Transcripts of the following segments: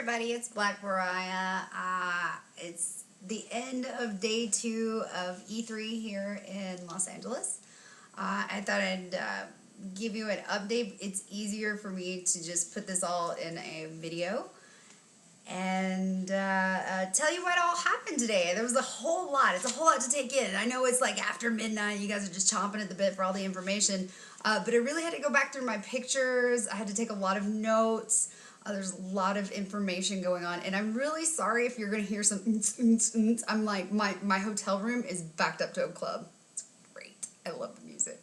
everybody, it's Black Mariah. It's the end of day 2 of E3 here in Los Angeles. I thought I'd give you an update. It's easier for me to just put this all in a video and tell you what all happened today. There was a whole lot. It's a whole lot to take in. I know it's like after midnight. You guys are just chomping at the bit for all the information. But I really had to go back through my pictures. I had to take a lot of notes. There's a lot of information going on, and I'm really sorry if you're going to hear some I'm like, my hotel room is backed up to a club. It's great. I love the music.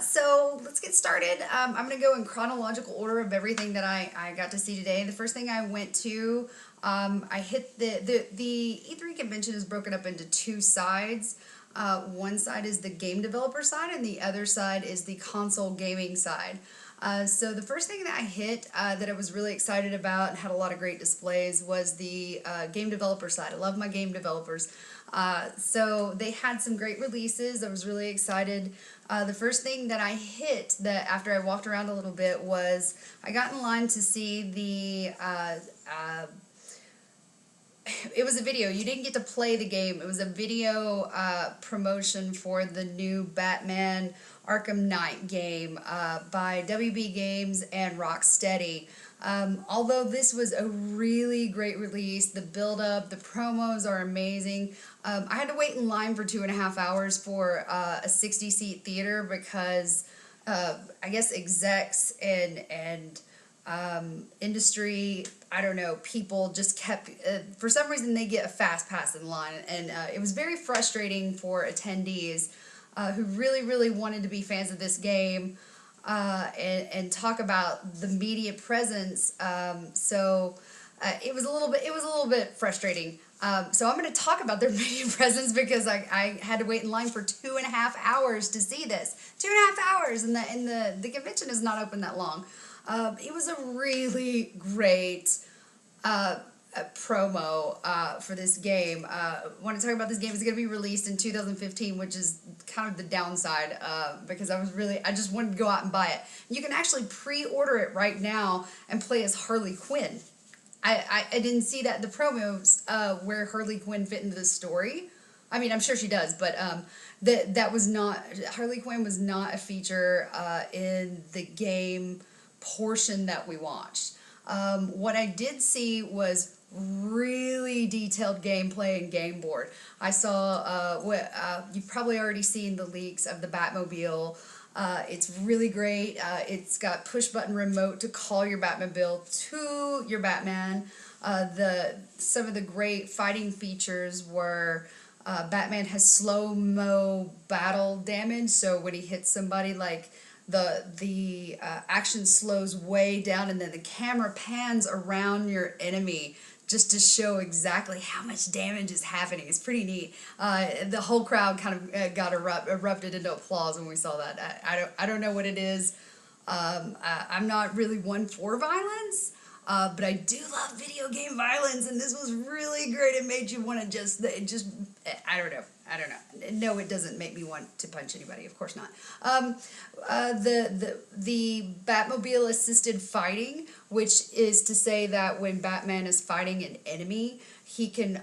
So let's get started. I'm going to go in chronological order of everything that I got to see today. The first thing I went to, I hit the E3 convention is broken up into two sides. One side is the game developer side, and the other side is the console gaming side. So the first thing that I hit that I was really excited about and had a lot of great displays was the game developer side. I love my game developers. So they had some great releases. I was really excited. The first thing that I hit that after I walked around a little bit was I got in line to see the it was a video. You didn't get to play the game. It was a video promotion for the new Batman Arkham Knight game by WB Games and Rocksteady. Although this was a really great release, the build-up, the promos are amazing. I had to wait in line for 2.5 hours for a 60-seat theater because I guess execs and industry, I don't know, people just kept, for some reason they get a fast pass in line, and it was very frustrating for attendees who really wanted to be fans of this game and talk about the media presence. So it was a little bit frustrating. So I'm going to talk about their media presence because I had to wait in line for 2.5 hours to see this. 2.5 hours, and the convention is not open that long. It was a really great promo for this game. I want to talk about this game. It's going to be released in 2015, which is kind of the downside because I just wanted to go out and buy it. You can actually pre-order it right now and play as Harley Quinn. I didn't see that the promos where Harley Quinn fit into the story. I mean, I'm sure she does, but that was not, Harley Quinn was not a feature in the game portion that we watched. What I did see was really detailed gameplay and game board. I saw you've probably already seen the leaks of the Batmobile. It's really great. It's got push button remote to call your Batmobile to your Batman. Some of the great fighting features were Batman has slow-mo battle damage, so when he hits somebody, like the action slows way down and then the camera pans around your enemy just to show exactly how much damage is happening. It's pretty neat. The whole crowd kind of got erupted into applause when we saw that. I don't know what it is. I'm not really one for violence, but I do love video game violence, and this was really great. It made you want to I don't know. No, it doesn't make me want to punch anybody. Of course not. The Batmobile assisted fighting, which is to say that when Batman is fighting an enemy, he can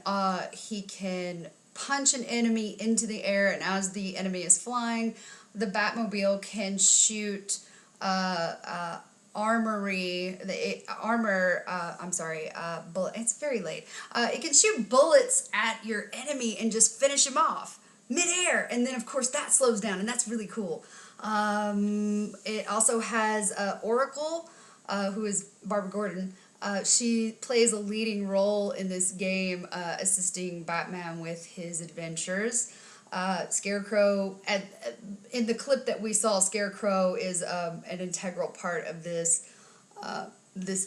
punch an enemy into the air, and as the enemy is flying, the Batmobile can shoot it's very late. It can shoot bullets at your enemy and just finish him off mid-air, and then of course that slows down, and that's really cool. It also has Oracle, who is Barbara Gordon. She plays a leading role in this game, assisting Batman with his adventures. Scarecrow, in the clip that we saw, Scarecrow is an integral part of this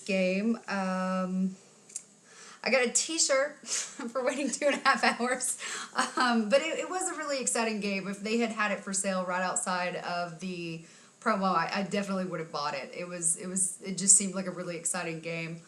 game. I got a t-shirt for waiting 2.5 hours, but it was a really exciting game. If they had it for sale right outside of the promo, I definitely would have bought it. It just seemed like a really exciting game.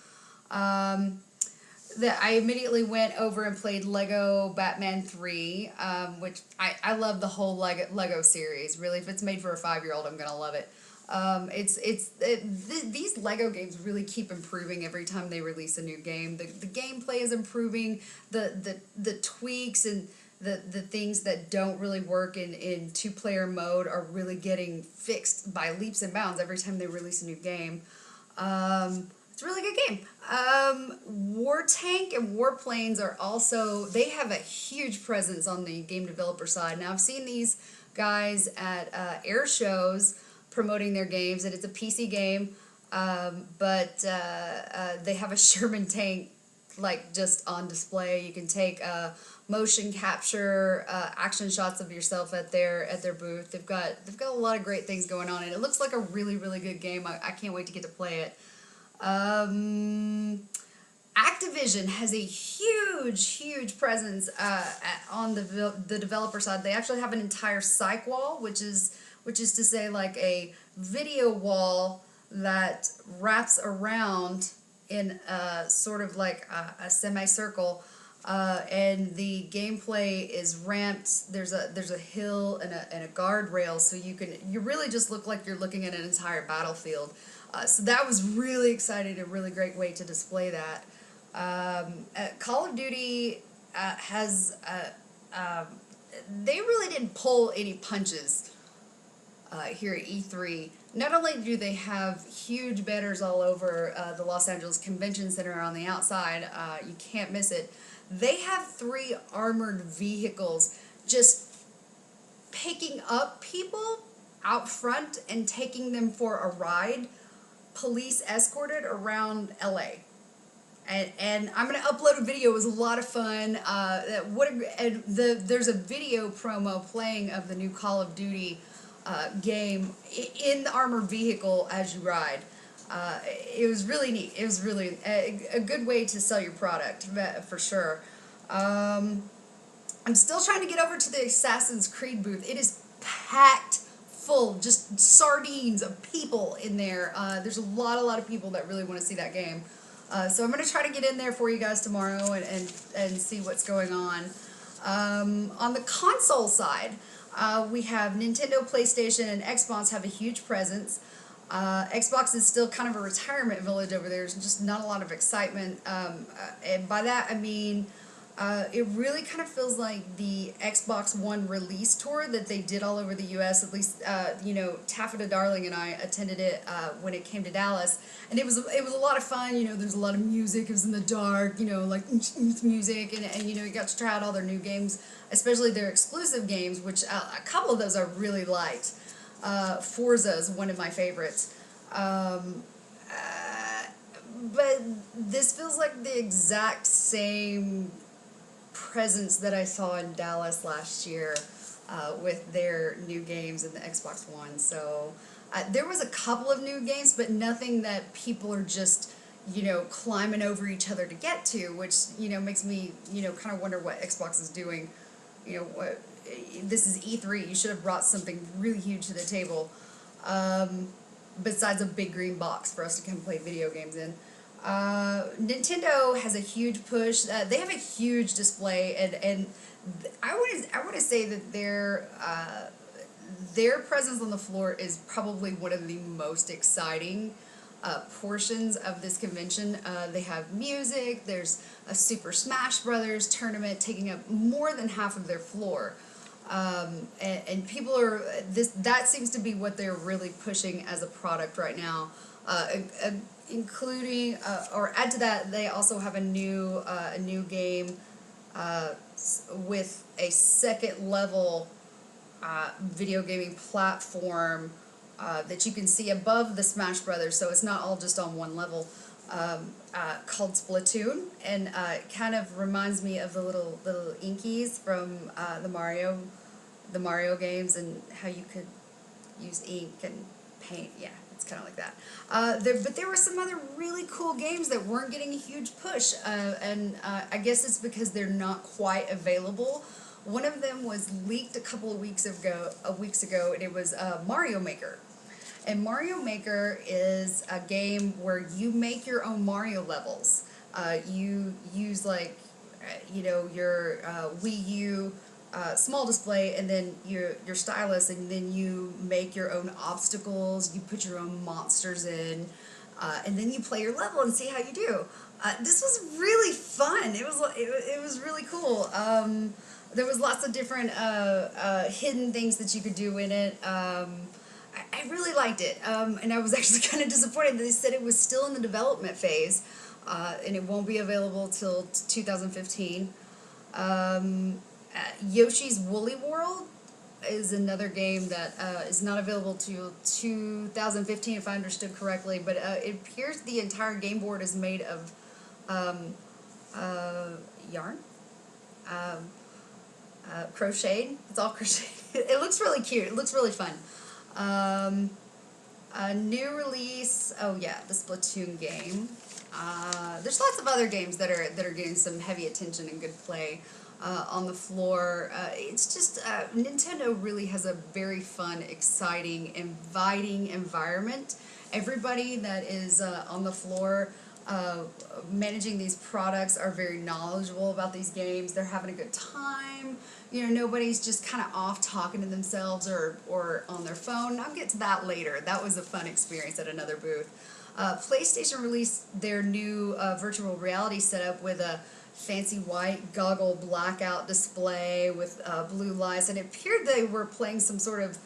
I immediately went over and played Lego Batman 3, which I love the whole Lego series. Really, if it's made for a 5-year-old, I'm going to love it. These Lego games really keep improving every time they release a new game. The gameplay is improving. The tweaks and the things that don't really work in two-player mode are really getting fixed by leaps and bounds every time they release a new game. It's a really good game. War Tank and Warplanes are also, they have a huge presence on the game developer side. Now, I've seen these guys at air shows promoting their games, and it's a PC game, but they have a Sherman tank like just on display. You can take motion capture action shots of yourself at their booth. They've got a lot of great things going on, and it looks like a really good game. I can't wait to get to play it. Activision has a huge presence on the developer side. They actually have an entire psych wall, which is to say like a video wall that wraps around in sort of like a semicircle, and the gameplay is ramped. There's a hill and a guardrail, so you really just look like you're looking at an entire battlefield. So that was really exciting, a really great way to display that. Call of Duty has they really didn't pull any punches here at E3. Not only do they have huge banners all over the Los Angeles Convention Center on the outside, you can't miss it, they have 3 armored vehicles just picking up people out front and taking them for a ride, police escorted around LA. And I'm going to upload a video. It was a lot of fun. There's a video promo playing of the new Call of Duty game in the armored vehicle as you ride. It was really neat. It was really a good way to sell your product, for sure. I'm still trying to get over to the Assassin's Creed booth. It is packed full, just sardines of people in there. There's a lot of people that really want to see that game. So I'm going to try to get in there for you guys tomorrow and see what's going on. On the console side, we have Nintendo, PlayStation, and Xbox have a huge presence. Xbox is still kind of a retirement village over there. There's just not a lot of excitement. And by that I mean it really kind of feels like the Xbox One release tour that they did all over the U.S. At least, Taffeta Darling and I attended it when it came to Dallas, and it was a lot of fun. There's a lot of music. It was in the dark, like music, and you got to try out all their new games, especially their exclusive games, which a couple of those I really liked. Forza is one of my favorites. But this feels like the exact same presence that I saw in Dallas last year with their new games in the Xbox One. So there was a couple of new games, but nothing that people are just, climbing over each other to get to, which, makes me, kind of wonder what Xbox is doing. This is E3. You should have brought something really huge to the table, besides a big green box for us to come play video games in. Nintendo has a huge push. They have a huge display, and I want to say that their presence on the floor is probably one of the most exciting portions of this convention. They have music. There's a Super Smash Brothers tournament taking up more than half of their floor. And people are that seems to be what they're really pushing as a product right now. Including or add to that, they also have a new game with a second level video gaming platform that you can see above the Smash Brothers, so it's not all just on one level. Called Splatoon, and it kind of reminds me of the little inkies from the Mario games, and how you could use ink and paint. Yeah, it's kind of like that. But there were some other really cool games that weren't getting a huge push, and I guess it's because they're not quite available. One of them was leaked a couple of weeks ago, and it was Mario Maker. And Mario Maker is a game where you make your own Mario levels. You use your Wii U small display, and then your stylus, and then you make your own obstacles. You put your own monsters in, and then you play your level and see how you do. This was really fun. It was really cool. There was lots of different hidden things that you could do in it. I really liked it, and I was actually kind of disappointed that they said it was still in the development phase, and it won't be available till 2015. Yoshi's Woolly World is another game that is not available till 2015, if I understood correctly, but it appears the entire game board is made of yarn, crocheted. It's all crocheted. It looks really cute. It looks really fun. A new release. Oh yeah, the Splatoon game. There's lots of other games that are getting some heavy attention and good play on the floor. It's just Nintendo really has a very fun, exciting, inviting environment. Everybody that is on the floor managing these products are very knowledgeable about these games. They're having a good time. You know, nobody's just kind of off talking to themselves or on their phone. I'll get to that later. That was a fun experience at another booth. PlayStation released their new virtual reality setup with a fancy white goggle blackout display with blue lights, and it appeared they were playing some sort of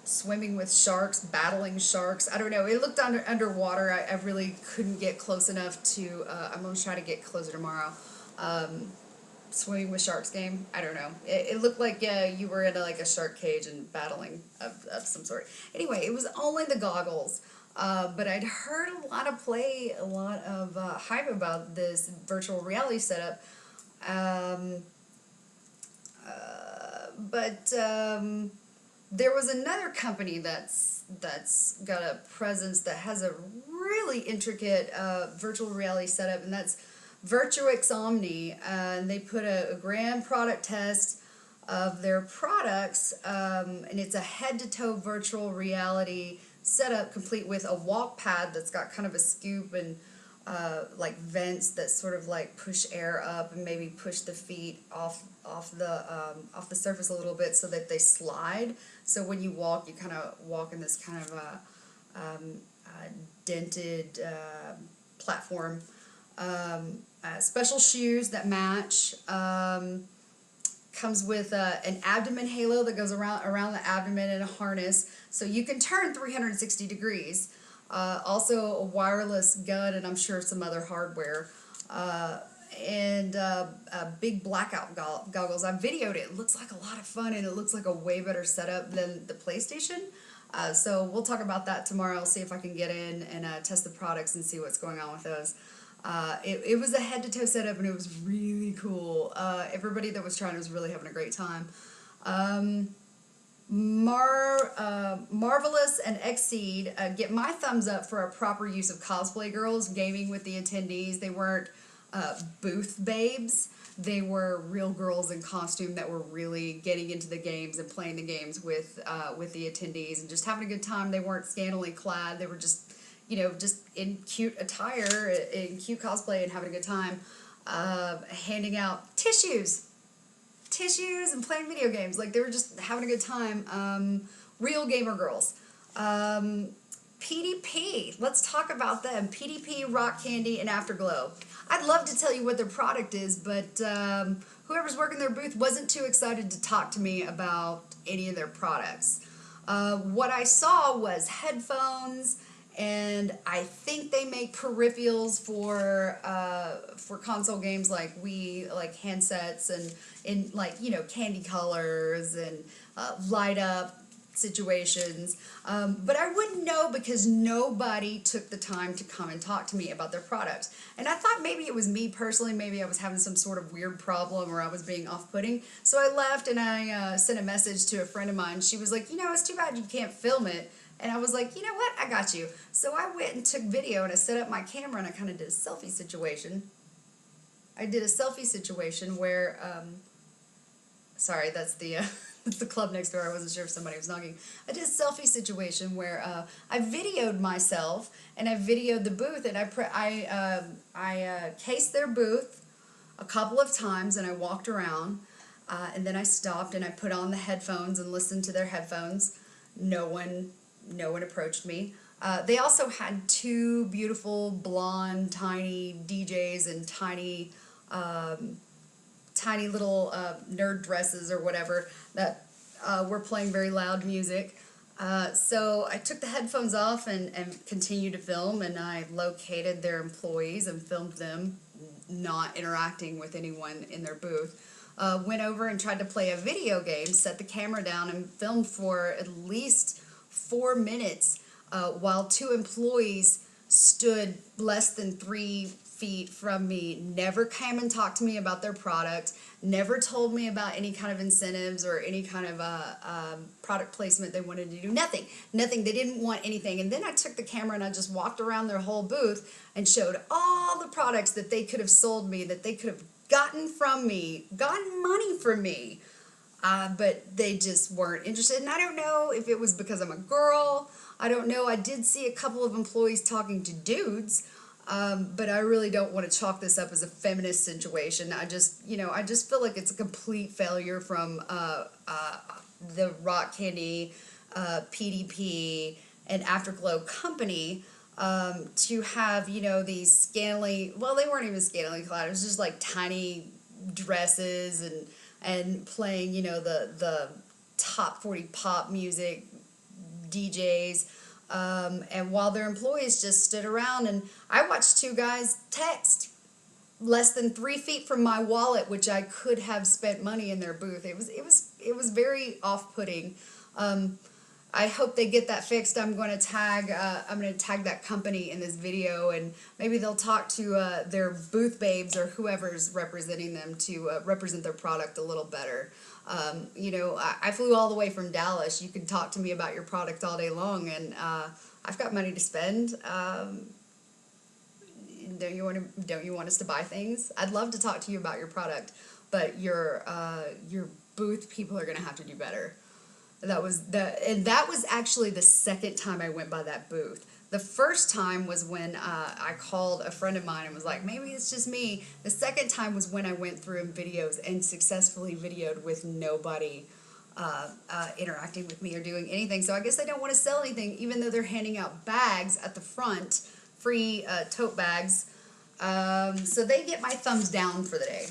swimming with sharks, battling sharks. I don't know. It looked underwater. I really couldn't get close enough to. I'm going to try to get closer tomorrow. Swimming with sharks game. I don't know. It looked like you were in like a shark cage and battling of some sort. Anyway, it was only the goggles. But I'd heard a lot of hype about this virtual reality setup. But there was another company that's got a presence that has a really intricate virtual reality setup, and that's Virtuix Omni. And they put a grand product test of their products, and it's a head-to-toe virtual reality setup complete with a walk pad that's got kind of a scoop and like vents that sort of like push air up and maybe push the feet off the surface a little bit so that they slide. So when you walk, you kind of walk in this kind of dented platform. Special shoes that match. Comes with an abdomen halo that goes around the abdomen and a harness, so you can turn 360 degrees. Also a wireless gun, and I'm sure some other hardware. And big blackout goggles. I videoed it. It looks like a lot of fun, and it looks like a way better setup than the PlayStation. So we'll talk about that tomorrow. I'll see if I can get in and test the products and see what's going on with those. It was a head-to-toe setup, and it was really cool. Everybody that was trying was really having a great time. Marvelous and Exceed get my thumbs up for a proper use of cosplay girls gaming with the attendees. They weren't booth babes. They were real girls in costume that were really getting into the games and playing the games with the attendees and just having a good time. They weren't scantily clad. They were just just in cute attire, in cute cosplay, and having a good time, handing out tissues and playing video games. Like, they were just having a good time. Real gamer girls. PDP, let's talk about them. PDP, Rock Candy, and Afterglow. I'd love to tell you what their product is, but whoever's working their booth wasn't too excited to talk to me about any of their products. What I saw was headphones, and I think they make peripherals for console games like Wii, like handsets, and in like candy colors and light up situations. But I wouldn't know because nobody took the time to come and talk to me about their products. And I thought maybe it was me personally, maybe I was having some sort of weird problem or I was being off-putting. So I left and I sent a message to a friend of mine. She was like, it's too bad you can't film it. And I was like, you know what, I got you. So I went and took video, and I set up my camera, and I kind of did a selfie situation. I did a selfie situation where, sorry, that's the that's the club next door. I wasn't sure if somebody was knocking. I did a selfie situation where I videoed myself, and I videoed the booth, and I cased their booth a couple of times, and I walked around. And then I stopped and I put on the headphones and listened to their headphones. No one approached me. They also had two beautiful blonde tiny DJs and tiny little nerd dresses or whatever that were playing very loud music. So I took the headphones off and continued to film, and I located their employees and filmed them not interacting with anyone in their booth. Went over and tried to play a video game, set the camera down, and filmed for at least 4 minutes while two employees stood less than 3 feet from me, never came and talked to me about their product, never told me about any kind of incentives or any kind of product placement they wanted to do. Nothing. They didn't want anything. And then I took the camera and I just walked around their whole booth and showed all the products that they could have sold me, that they could have gotten from me, gotten money from me. But they just weren't interested. And I don't know if it was because I'm a girl. I don't know. I did see a couple of employees talking to dudes. But I really don't want to chalk this up as a feminist situation. I just feel like it's a complete failure from the Rock Candy, PDP, and Afterglow company to have, these scantily, well, they weren't even scantily clad. It was just like tiny dresses and playing, the top 40 pop music DJs. And while their employees just stood around, and I watched two guys text less than 3 feet from my wallet, which I could have spent money in their booth. It was very off-putting. I hope they get that fixed. I'm going to tag that company in this video, and maybe they'll talk to their booth babes or whoever's representing them to represent their product a little better. I flew all the way from Dallas. You can talk to me about your product all day long, and I've got money to spend. Don't you want us to buy things? I'd love to talk to you about your product, but your booth people are going to have to do better. That was actually the second time I went by that booth. The first time was when I called a friend of mine and was like, maybe it's just me. The second time was when I went through in videos and successfully videoed with nobody interacting with me or doing anything. So I guess they don't want to sell anything, even though they're handing out bags at the front, free tote bags. So they get my thumbs down for the day.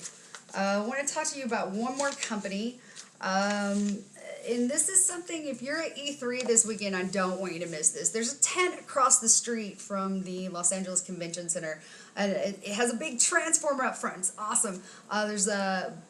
I want to talk to you about one more company. And this is something, if you're at E3 this weekend, I don't want you to miss this. There's a tent across the street from the Los Angeles Convention Center, and it has a big transformer up front. It's awesome. There's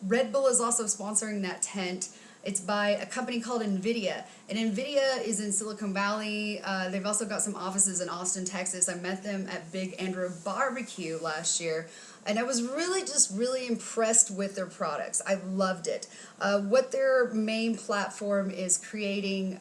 Red Bull is also sponsoring that tent. It's by a company called NVIDIA, and NVIDIA is in Silicon Valley. They've also got some offices in Austin, Texas. I met them at Big Andrew Barbecue last year, and I was really impressed with their products. I loved it. What their main platform is creating,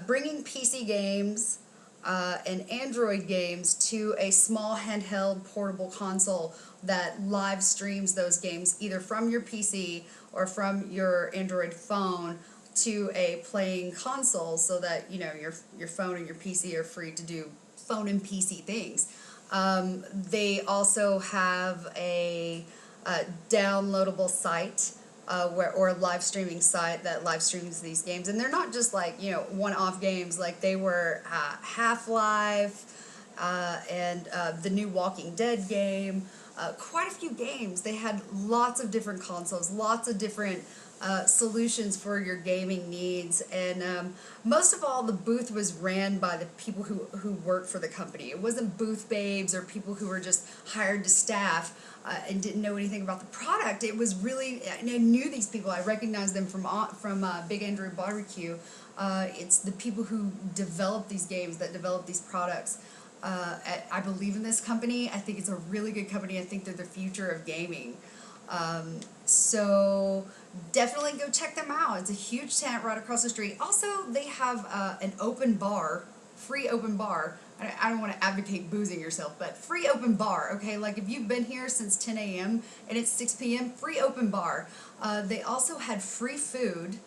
bringing PC games and Android games to a small handheld portable console that live streams those games either from your PC or from your Android phone to a playing console, so that your phone and your PC are free to do phone and PC things. They also have a downloadable site or a live streaming site that live streams these games, and they're not just like one-off games. Like they were Half-Life and the new Walking Dead game. Quite a few games. They had lots of different consoles, lots of different solutions for your gaming needs, and most of all, the booth was ran by the people who work for the company. It wasn't booth babes or people who were just hired to staff and didn't know anything about the product. It was really, and I knew these people. I recognized them from Big Andrew Barbecue. It's the people who develop these games, that develop these products. I believe in this company. I think it's a really good company. I think they're the future of gaming. So definitely go check them out. It's a huge tent right across the street. Also, they have an open bar, free open bar. I don't want to advocate boozing yourself, but free open bar, okay? Like if you've been here since 10 a.m. and it's 6 p.m., free open bar. They also had free food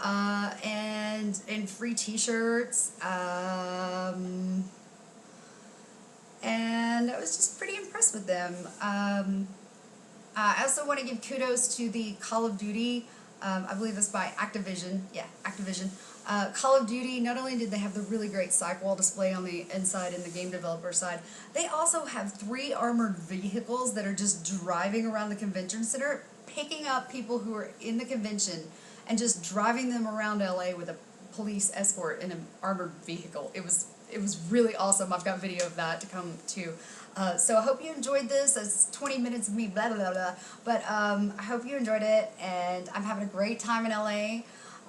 and free t-shirts. And I was just pretty impressed with them. I also want to give kudos to the Call of Duty. I believe it's by Activision. Yeah, Activision. Call of Duty, not only did they have the really great sight wall display on the inside and the game developer side, they also have 3 armored vehicles that are just driving around the convention center, picking up people who are in the convention and just driving them around LA with a police escort in an armored vehicle. It was really awesome. I've got video of that to come too. So I hope you enjoyed this. It's 20 minutes of me blah blah blah. But I hope you enjoyed it, and I'm having a great time in LA.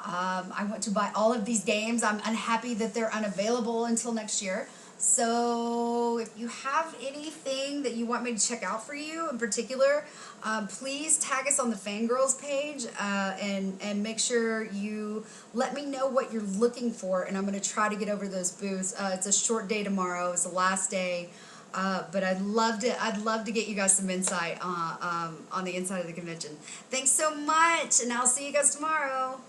I want to buy all of these games. I'm unhappy that they're unavailable until next year. So if you have anything that you want me to check out for you in particular, please tag us on the Fangirls page and make sure you let me know what you're looking for, and I'm going to try to get over those booths. It's a short day tomorrow. It's the last day. But I'd love to get you guys some insight on the inside of the convention. Thanks so much, and I'll see you guys tomorrow.